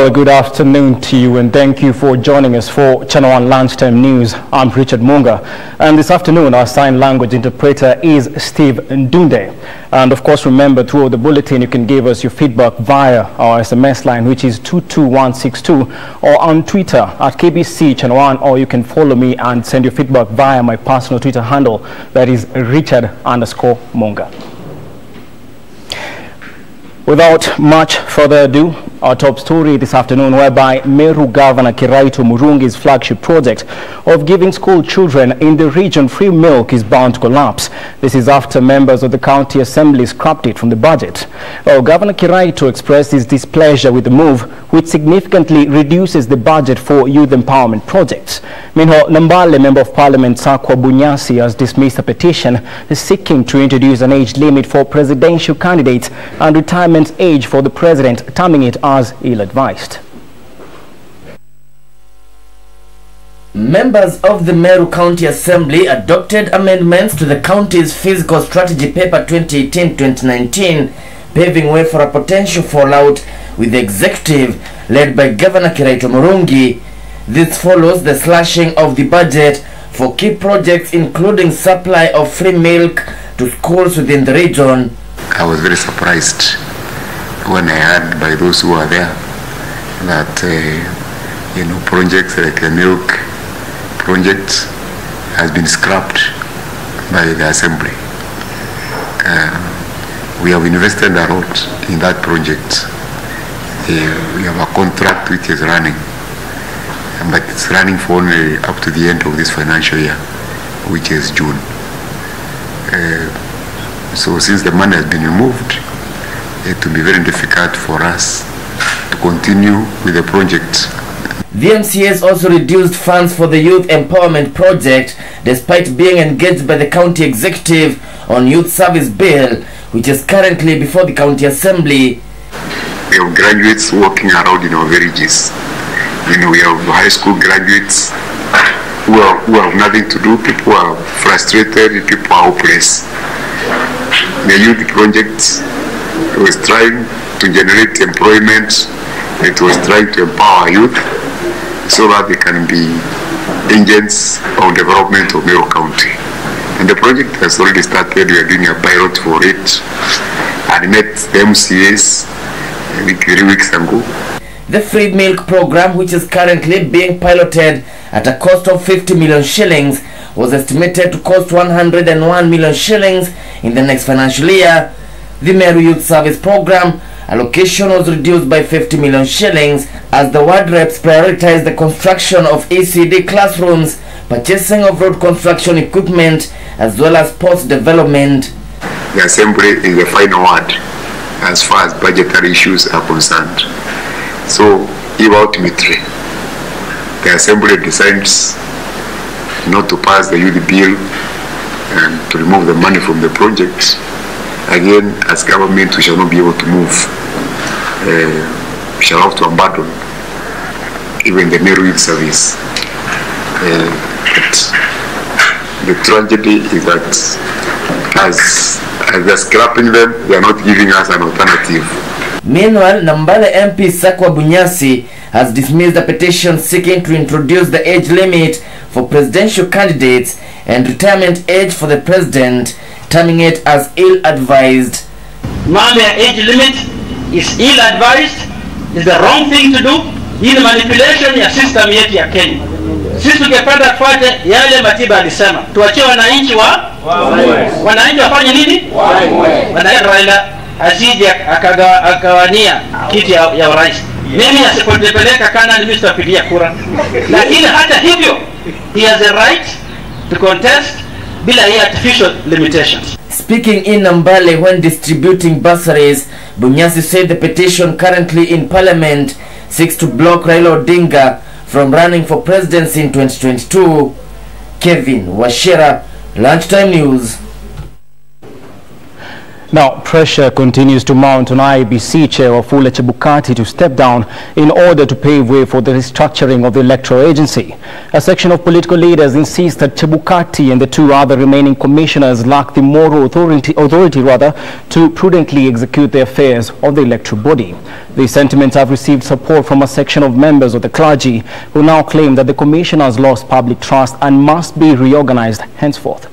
Well, good afternoon to you, and thank you for joining us for Channel 1 Lunchtime News. I'm Richard Munga, and this afternoon our sign language interpreter is Steve Ndunde. And of course, remember, through the bulletin you can give us your feedback via our SMS line, which is 22162, or on Twitter at KBC Channel 1, or you can follow me and send your feedback via my personal Twitter handle, that is Richard_Munga. Without much further ado, our top story this afternoon, whereby Meru Governor Kiraito Murungi's flagship project of giving school children in the region free milk is bound to collapse. This is after members of the county assembly scrapped it from the budget. Well, Governor Kiraito expressed his displeasure with the move, which significantly reduces the budget for youth empowerment projects. Meanwhile, Nambale Member of Parliament Sakwa Bunyasi has dismissed a petition seeking to introduce an age limit for presidential candidates and retirement age for the president, terming it as ill-advised. Members of the Meru County Assembly adopted amendments to the county's Physical Strategy Paper 2018-2019, paving way for a potential fallout with the executive led by Governor Kiraito Murungi. This follows the slashing of the budget for key projects, including supply of free milk to schools within the region. I was very surprised when I heard by those who are there that projects like the milk project has been scrapped by the assembly. We have invested a lot in that project. We have a contract which is running, but it's running for only up to the end of this financial year, which is June. So since the money has been removed, it will be very difficult for us to continue with the project. The MCAs also reduced funds for the Youth Empowerment Project, despite being engaged by the county executive on Youth Service Bill, which is currently before the county assembly. We have graduates walking around in our villages. We have high school graduates who have nothing to do. People are frustrated, people are hopeless. The youth project was trying to generate employment. It was trying to empower youth so that they can be agents of development of Meru County. And the project has already started. We are doing a pilot for it. I met the MCAs 3 weeks ago. The free milk program, which is currently being piloted at a cost of 50 million shillings, was estimated to cost 101 million shillings in the next financial year. The Meru Youth Service Program allocation was reduced by 50 million shillings as the ward reps prioritized the construction of ECD classrooms, purchasing of road construction equipment, as well as sports development. The assembly is the final word as far as budgetary issues are concerned. So if ultimately the assembly decides not to pass the youth bill and to remove the money from the project, again, as government, we shall not be able to move. We shall have to abandon even the Meru Youth Service. But the tragedy is that as they're scrapping them, they are not giving us an alternative. Meanwhile, Nambale MP Sakwa Bunyasi has dismissed a petition seeking to introduce the age limit for presidential candidates and retirement age for the president, terming it as ill-advised. Mambo ya age limit is ill-advised, is the wrong thing to do. Hii manipulation ya system yetu ya Kenya. Sisi tungependa tufuate yale Matiba alisema. Tuachie wananchi wananchi wafanye nini? Wananchi Raila asije akawania kiti ya urais. Mimi asipotepeleka kana mimi sitapigia kura. Lakini hata hivyo, he has a right to contest bila hii artificial limitations. Speaking in Nambale when distributing bursaries, Bunyasi said the petition currently in Parliament seeks to block Raila Odinga from running for presidency in 2022. Kevin Washira, Lunchtime News. Now, pressure continues to mount on IEBC Chair Wafula Chebukati to step down in order to pave way for the restructuring of the electoral agency. A section of political leaders insists that Chebukati and the two other remaining commissioners lack the moral authority to prudently execute the affairs of the electoral body. These sentiments have received support from a section of members of the clergy who now claim that the commissioners lost public trust and must be reorganized henceforth.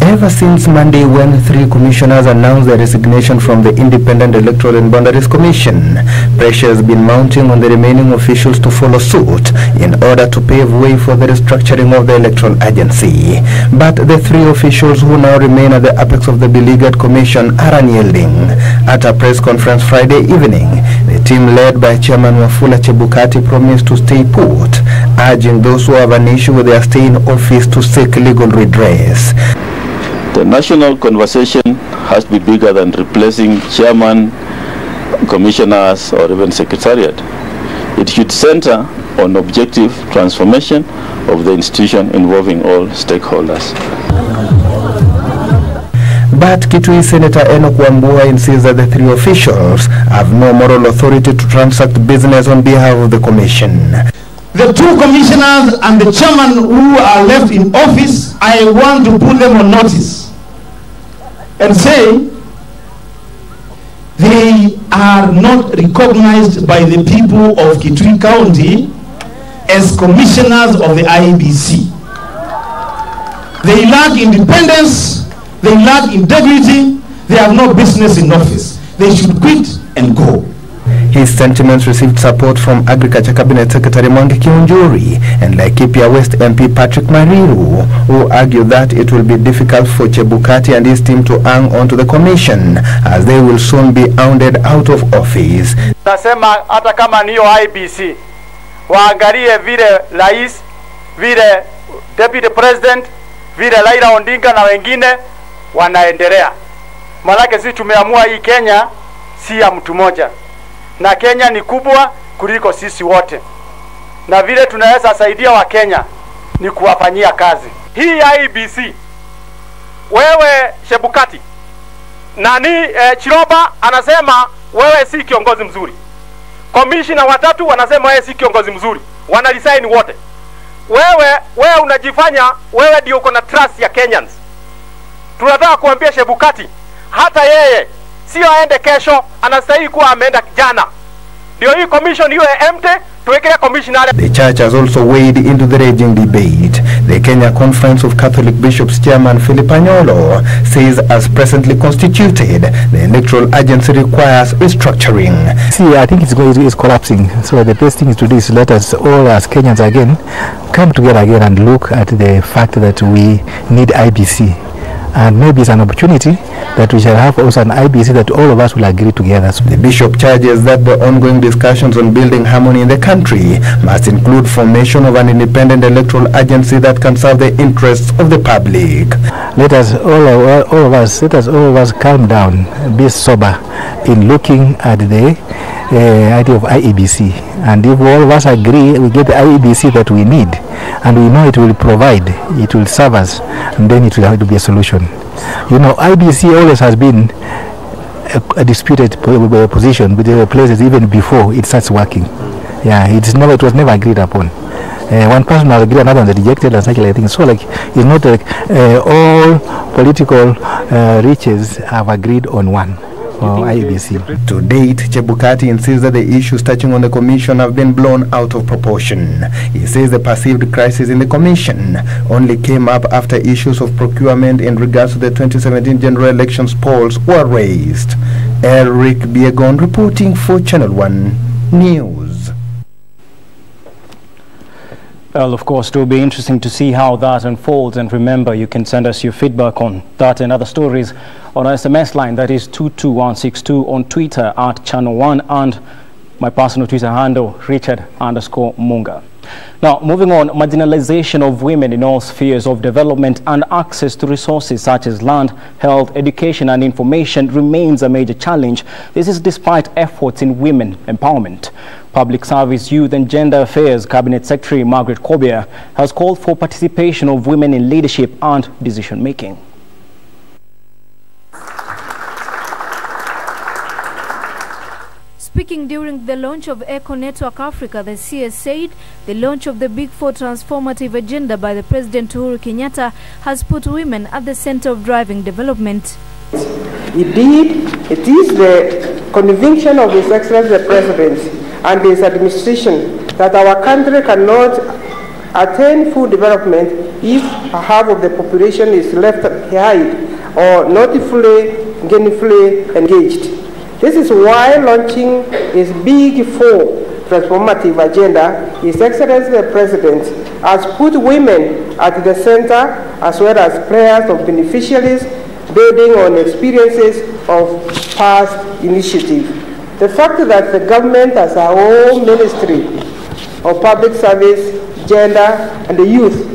Ever since Monday, when 3 commissioners announced their resignation from the Independent Electoral and Boundaries Commission, pressure has been mounting on the remaining officials to follow suit in order to pave way for the restructuring of the electoral agency. But the 3 officials who now remain at the apex of the beleaguered commission are unyielding. At a press conference Friday evening, the team led by Chairman Wafula Chebukati promised to stay put, urging those who have an issue with their stay in office to seek legal redress. The national conversation has to be bigger than replacing chairman, commissioners, or even secretariat. It should center on objective transformation of the institution involving all stakeholders. But Kitui Senator Enoch Wambua insists that the 3 officials have no moral authority to transact business on behalf of the commission. The 2 commissioners and the chairman who are left in office, I want to put them on notice and say they are not recognized by the people of Kitui County as commissioners of the IEBC. They lack independence, they lack integrity, they have no business in office. They should quit and go. His sentiments received support from Agriculture Cabinet Secretary Mwangi Kiunjuri and Laikipia West MP Patrick Mariru, who argued that it will be difficult for Chebukati and his team to hang on to the commission as they will soon be hounded out of office. Nasema hata kama niyo IEBC waangalie vile rais, vile deputy president, vile Raila Odinga na wengine wanaendelea. Malaki sisi tumeamua hii Kenya si ya mtu mmoja. Na Kenya ni kubwa kuliko sisi wote. Na vile tunaweza saidia wa Kenya ni kuwafanyia kazi. Hii IEBC, wewe Chebukati, nani Chiroba anasema wewe si kiongozi mzuri. Commissioner watatu wanasema wewe si kiongozi mzuri. Wanalisaini wote. Wewe unajifanya wewe ndio uko na trust ya Kenyans. Tunataka kuambia Chebukati hata yeye sio aende kesho, anastahili kuwa ameenda jana. Ndio hii commission iwe empty, tuwekea commissioner. The church has also weighed into the raging debate. The Kenya Conference of Catholic Bishops Chairman Philip Anyolo says as presently constituted, the electoral agency requires restructuring. See, I think it's collapsing. So the best thing is to do is let us all as Kenyans again come together again and look at the fact that we need IEBC. And maybe it's an opportunity that we shall have also an IEBC that all of us will agree together. The bishop charges that the ongoing discussions on building harmony in the country must include formation of an independent electoral agency that can serve the interests of the public. Let us all of us calm down, be sober in looking at the idea of IEBC. And if all of us agree, we get the IEBC that we need, and we know it will provide, it will serve us, and then it will have to be a solution. You know, IEBC always has been a disputed position with the places even before it starts working. Yeah, it was never agreed upon. One person has agreed, another one rejected, and such like things. So, like, it's not like all political reaches have agreed on one. IEBC. To date, Chebukati insists that the issues touching on the commission have been blown out of proportion. He says the perceived crisis in the commission only came up after issues of procurement in regards to the 2017 general elections polls were raised. Eric Biegon reporting for Channel 1 News. Well, of course, it will be interesting to see how that unfolds. And remember, you can send us your feedback on that and other stories on our SMS line. That is 22162, on Twitter at Channel 1, and my personal Twitter handle, Richard_Munga. Now, moving on, marginalization of women in all spheres of development and access to resources such as land, health, education and information remains a major challenge. This is despite efforts in women empowerment. Public Service, Youth and Gender Affairs Cabinet Secretary Margaret Kobia has called for participation of women in leadership and decision-making. Speaking during the launch of Eco Network Africa, the CS said the launch of the Big Four transformative agenda by the President Uhuru Kenyatta has put women at the center of driving development. Indeed, it is the conviction of His Excellency the President and his administration that our country cannot attain full development if half of the population is left behind or not fully gainfully engaged. This is why launching his Big Four transformative agenda, His Excellency the President has put women at the center as well as players of beneficiaries, building on experiences of past initiatives. The fact that the government has our own Ministry of Public Service, Gender and the Youth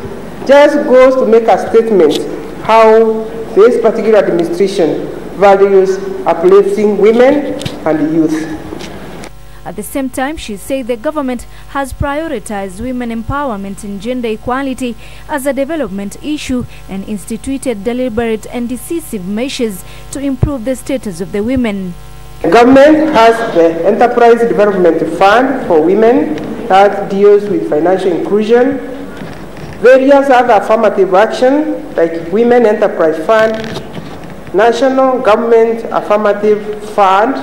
just goes to make a statement how this particular administration values uplifting women and youth. At the same time, she said the government has prioritized women empowerment and gender equality as a development issue and instituted deliberate and decisive measures to improve the status of the women. The government has the Enterprise Development Fund for Women that deals with financial inclusion, various other affirmative action like Women Enterprise Fund, National Government Affirmative Fund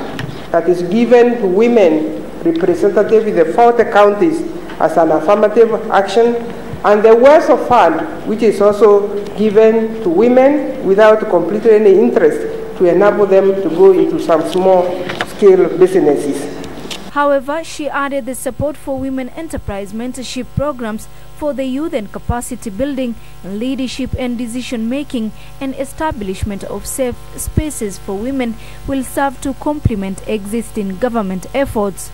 that is given to women representative in the 40 counties as an affirmative action, and the Wealth Fund, which is also given to women without completely any interest to enable them to go into some small-scale businesses. However, she added the support for women enterprise mentorship programs for the youth and capacity building, leadership and decision-making, and establishment of safe spaces for women will serve to complement existing government efforts.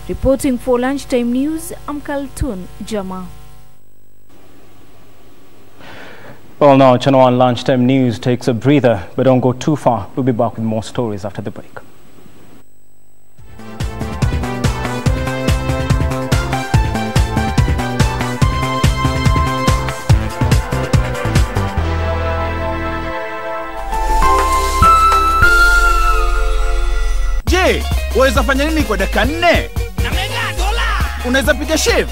Reporting for Lunchtime News, I'm Kaltun Jama. Well, now Channel 1 Lunchtime News takes a breather, but don't go too far. We'll be back with more stories after the break. Waweza fanya nini kwa dakika 4? Na mega dola. Unaweza piga chef?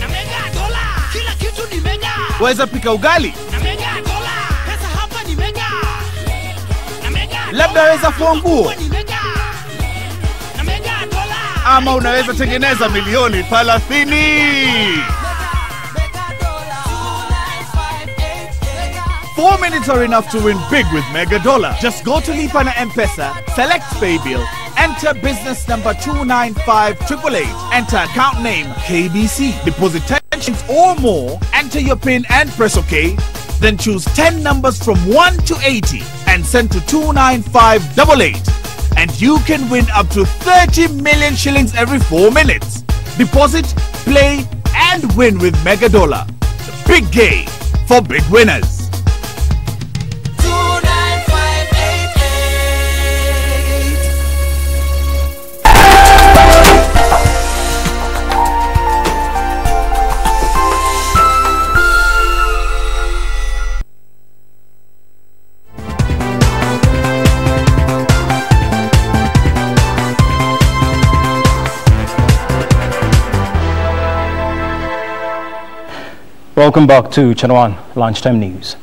Na mega dola. Kila kitu ni mega. Waweza pika ugali? Na mega dola. Pesa hapa ni mega. Na mega. Labda waweza fua nguo? Na mega dola. Ama unaweza tengeneza milioni 30. 4 minutes are enough to win big with Mega Dollar. Just go to Lipa na M-Pesa, select Pay Bill, enter business number 295888, enter account name KBC, deposit 10 shillings or more, enter your PIN and press OK, then choose 10 numbers from 1 to 80 and send to 29588. And you can win up to 30 million shillings every 4 minutes. Deposit, play and win with Mega Dollar. The big game for big winners. Welcome back to Channel 1 Lunchtime News.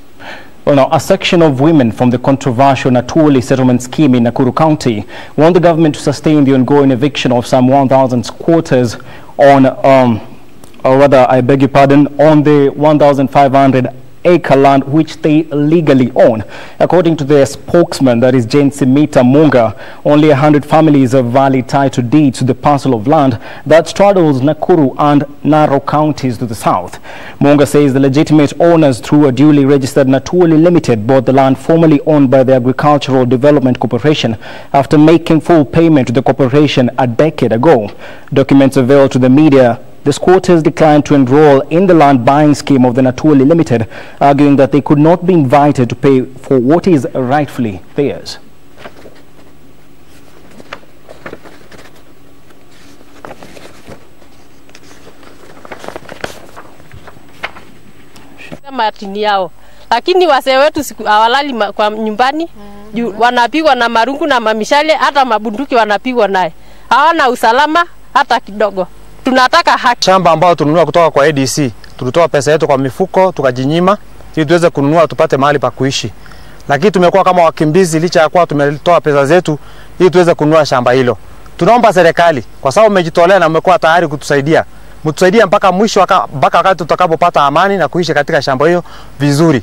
Well, now, a section of women from the controversial Natuli settlement scheme in Nakuru County want the government to sustain the ongoing eviction of some 1,000 squatters on, or rather, I beg your pardon, on the 1,500-acre land which they legally own. According to their spokesman, that is Jane Simita Munga, only 100 families have valid title deeds to the parcel of land that straddles Nakuru and Narok counties to the south. Munga says the legitimate owners through a duly registered Natuli Limited bought the land formerly owned by the Agricultural Development Corporation after making full payment to the corporation a decade ago. Documents available to the media The squatters declined to enroll in the land buying scheme of the Natuli Limited, arguing that they could not be invited to pay for what is rightfully theirs. Matini yao, lakini wazee wetu hawalali kwa nyumbani, wanapigwa na marungu na mamishale, hata mabunduki wanapigwa naye. Hawana usalama hata kidogo. Tunataka haki. Shamba ambao tununua kutoka kwa ADC, tulitoa pesa yetu kwa mifuko tukajinyima ili tuweze kununua tupate mahali pa kuishi. Lakini tumekuwa kama wakimbizi licha ya kuwa tumetoa pesa zetu ili tuweze kununua shamba hilo. Tunaomba serikali kwa sababu umejitolea na umekuwa tayari kutusaidia. Mtusaidie mpaka mwisho, mpaka wakati tutakapopata amani na kuishi katika shamba hiyo vizuri.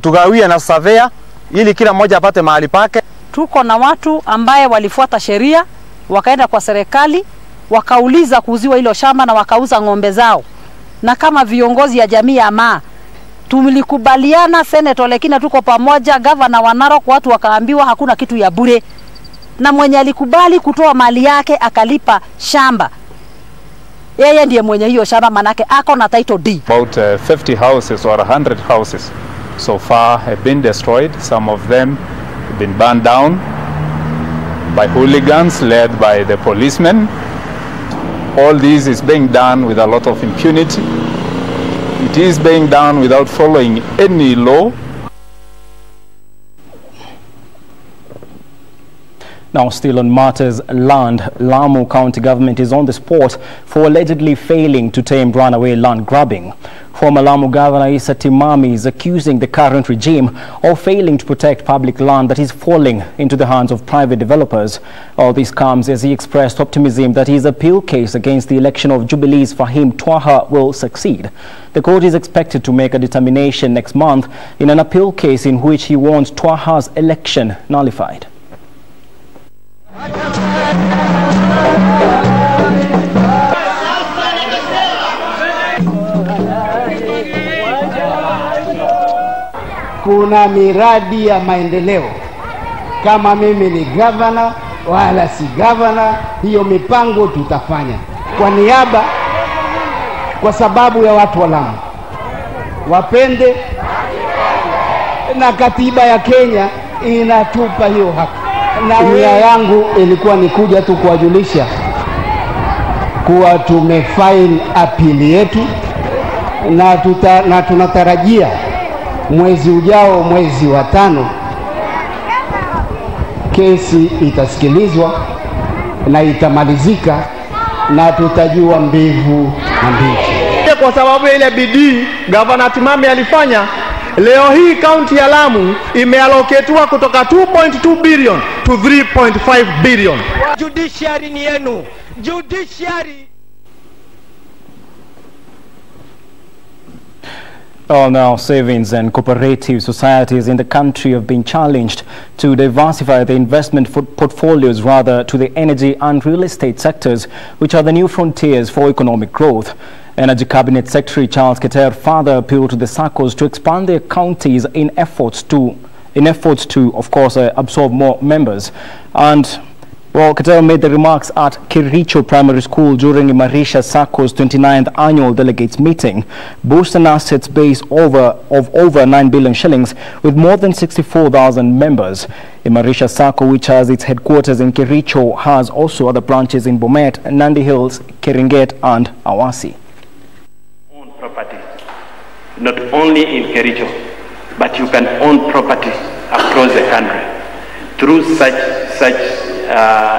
Tugawie na surveyor ili kila mmoja apate mahali pake. Tuko na watu ambaye walifuata sheria, wakaenda kwa serikali, wakauliza kuuziwa hilo shamba na wakauza ng'ombe zao. Na kama viongozi ya jamii ya Maa, tulikubaliana Senator Lekina tuko pamoja, Governor wa Narok, watu wakaambiwa hakuna kitu ya bure. Na mwenye alikubali kutoa mali yake akalipa shamba, yeye ndiye mwenye hiyo shamba, manake ako na title deed. About 50 houses or 100 houses so far have been destroyed. Some of them have been burned down by hooligans led by the policemen. All this is being done with a lot of impunity. It is being done without following any law. Now, still on matters land, Lamu County government is on the spot for allegedly failing to tame runaway land grabbing. Former Lamu Governor Issa Timami is accusing the current regime of failing to protect public land that is falling into the hands of private developers. All this comes as he expressed optimism that his appeal case against the election of Jubilee's Fahim Twaha will succeed. The court is expected to make a determination next month in an appeal case in which he wants Twaha's election nullified. Kuna miradi ya maendeleo, kama mimi ni governor wala si governor, hiyo mipango tutafanya kwa niaba, kwa sababu ya watu wa Lamu wapende, na katiba ya Kenya inatupa hiyo haki. Na nia yangu ilikuwa ni kuja tu kuwajulisha kuwa tumefile apili yetu na tunatarajia mwezi ujao, mwezi wa 5, kesi itasikilizwa na itamalizika na tutajua mbivu na mbichi. Kwa sababu ile bidii Governor Timami alifanya, leo hii kaunti ya Lamu imeallocatwa kutoka 2.2 billion to 3.5 billion. Judiciary ni yenu. Judiciary. All now savings and cooperative societies in the country have been challenged to diversify the investment portfolios rather to the energy and real estate sectors, which are the new frontiers for economic growth. Energy Cabinet Secretary Charles Keter further appealed to the SACCOs to expand their counties in efforts to, of course, absorb more members. And well, Keter made the remarks at Kericho Primary School during Imarisha SACCO's 29th annual delegates meeting, boasting assets base of over 9 billion shillings with more than 64,000 members. Imarisha SACCO, which has its headquarters in Kericho, has also other branches in Bomet, Nandi Hills, Keringet and Awasi. Own property, not only in Kericho, but you can own property across the country through such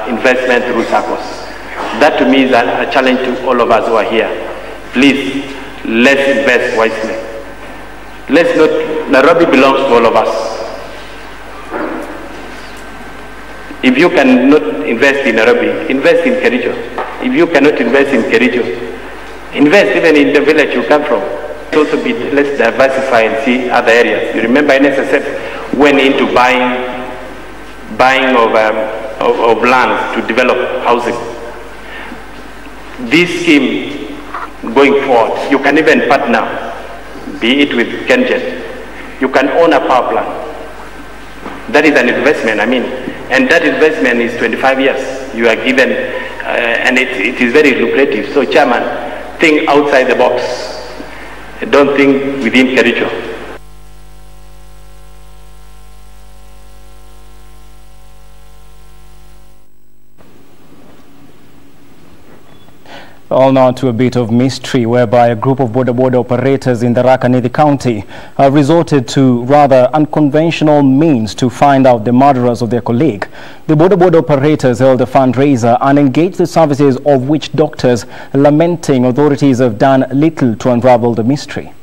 investment through SACCOs. That to me is a challenge to all of us who are here. Please, let's invest wisely. Let's not, Nairobi belongs to all of us. If you cannot invest in Nairobi, invest in Kericho. If you cannot invest in Kericho, invest even in the village you come from. Also let's diversify and see other areas. You remember NSSF went into buying of lands to develop housing. This scheme going forward, you can even partner, be it with KenGen. You can own a power plant. That is an investment, and that investment is 25 years. You are given, and it is very lucrative. So, Chairman, think outside the box. Don't think within Kericho. All now to a bit of mystery, whereby a group of border operators in the Tharaka Nithi County have resorted to rather unconventional means to find out the murderers of their colleague. The border operators held a fundraiser and engaged the services of witch doctors, lamenting authorities have done little to unravel the mystery.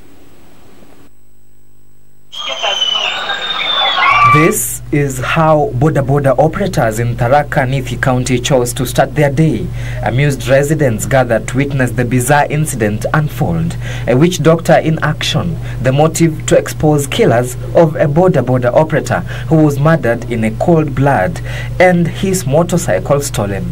This is how border operators in Tharaka Nithi County chose to start their day. Amused residents gathered to witness the bizarre incident unfold. A witch doctor in action. The motive to expose killers of a border operator who was murdered in a cold blood and his motorcycle stolen.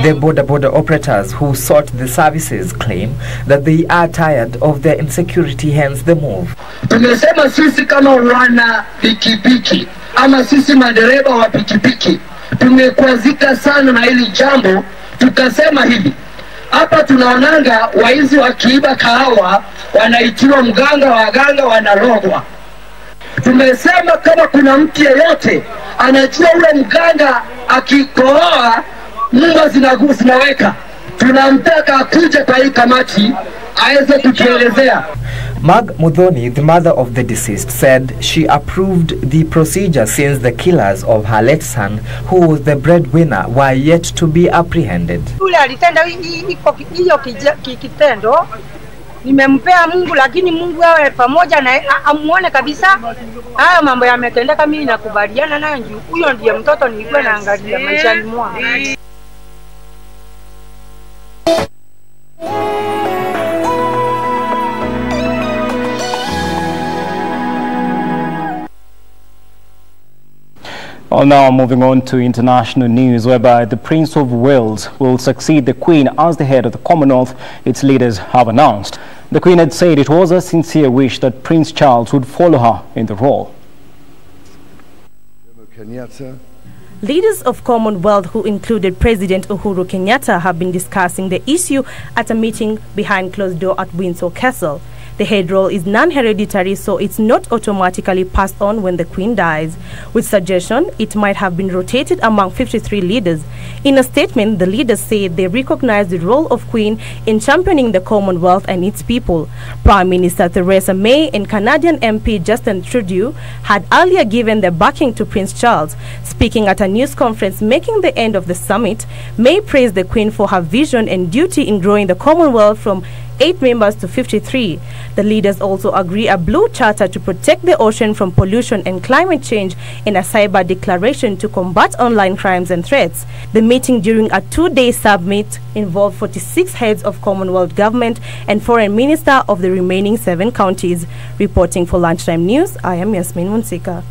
The border operators who sought the services claim that they are tired of their insecurity, hence the move. Tumesema sisi kama wana pikipiki ama sisi madereva wa pikipiki tumekwazika sana na hili jambo, tukasema hivi, hapa tunaonanga waizi wakiiba kahawa wanaitiwa mganga, waganga wanalogwa. Tumesema kama kuna mtu yeyote anajua ule mganga akikohoa nyumba zinaweka, tunamtaka akuje kwa hii kamati aweze kutuelezea. Mag Mudhoni, the mother of the deceased, said she approved the procedure since the killers of her late son, who was the breadwinner, were yet to be apprehended. Yule alitenda hiyo kitendo, nimempea Mungu, lakini Mungu awe pamoja na amuone kabisa haya mambo yametendeka. Mimi nakubaliana naye, huyo ndiye mtoto nilikuwa naangalia maishani mwangu. Well, now moving on to international news, whereby the Prince of Wales will succeed the Queen as the head of the Commonwealth, its leaders have announced. The Queen had said it was a sincere wish that Prince Charles would follow her in the role. Leaders of Commonwealth, who included President Uhuru Kenyatta, have been discussing the issue at a meeting behind closed door at Windsor Castle. The head role is non-hereditary, so it's not automatically passed on when the Queen dies. With suggestion, it might have been rotated among 53 leaders. In a statement, the leaders say they recognize the role of Queen in championing the Commonwealth and its people. Prime Minister Theresa May and Canadian MP Justin Trudeau had earlier given their backing to Prince Charles. Speaking at a news conference marking the end of the summit, May praised the Queen for her vision and duty in growing the Commonwealth from 8 members to 53. The leaders also agree a blue charter to protect the ocean from pollution and climate change and a cyber declaration to combat online crimes and threats. The meeting during a 2-day summit involved 46 heads of Commonwealth government and foreign minister of the remaining 7 counties. Reporting for Lunchtime News, I am Yasmin Munsika.